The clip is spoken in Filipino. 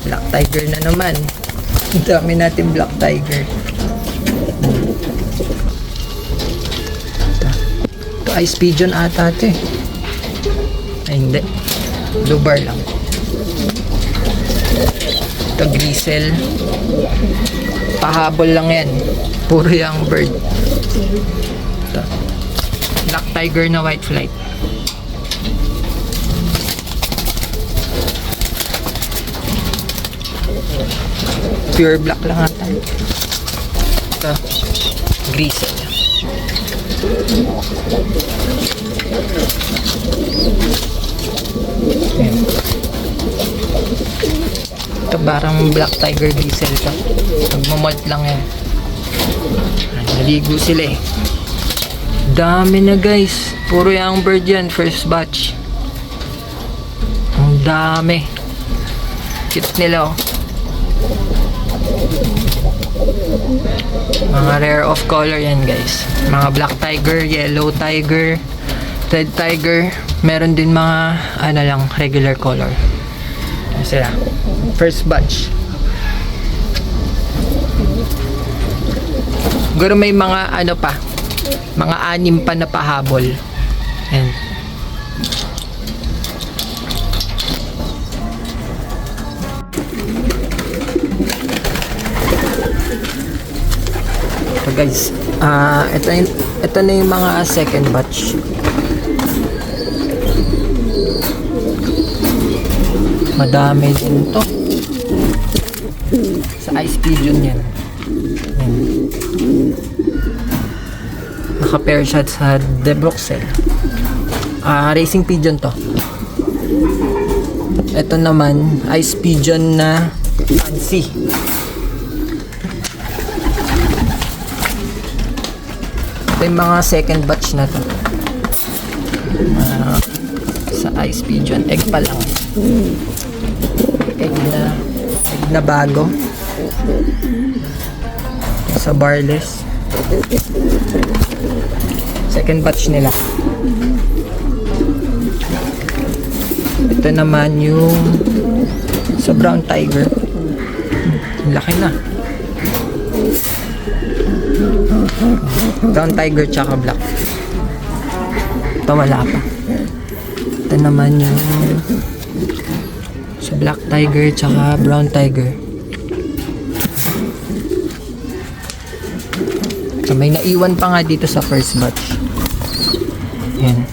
Black Tiger na naman. Ang dami natin Black Tiger. Ito Ice Pigeon ata ito eh. Ay hindi. Blue bar lang. Ito Grisel. Pahabol lang yan. Puro yung bird. Ito. Black Tiger na white flight. Pure black lang ata. Ito. Grisel. Ayan. Ito parang Black Tiger Grisel ito. Nagmamalt lang yan. Naligo sila eh. Dami na guys. Puro young bird yan. First batch. Ang dami. Cute nila oh. Mga rare of color yan guys. Mga Black Tiger, Yellow Tiger, Red Tiger. Meron din mga ano lang, regular color. Sila. First batch. Siguro may mga ano pa. Mga 6 pa na pahabol. Ayan. So guys, ito na yung mga second batch. Madami din to. Sa Ice Pigeon yan. Yan. Naka-pair shot sa De Bruxelles. Racing Pigeon to. Ito naman, Ice Pigeon na fancy. Ito yung mga second batch na to. Sa Ice Pigeon. Egg pa lang. Egg na bago. Sa barless. Second batch nila. Ito naman yung sa Brown Tiger. Laki na. Brown Tiger tsaka black. Ito wala pa. Ito naman yung sa Black Tiger tsaka Brown Tiger. So, may naiwan pa nga dito sa first batch. Yan.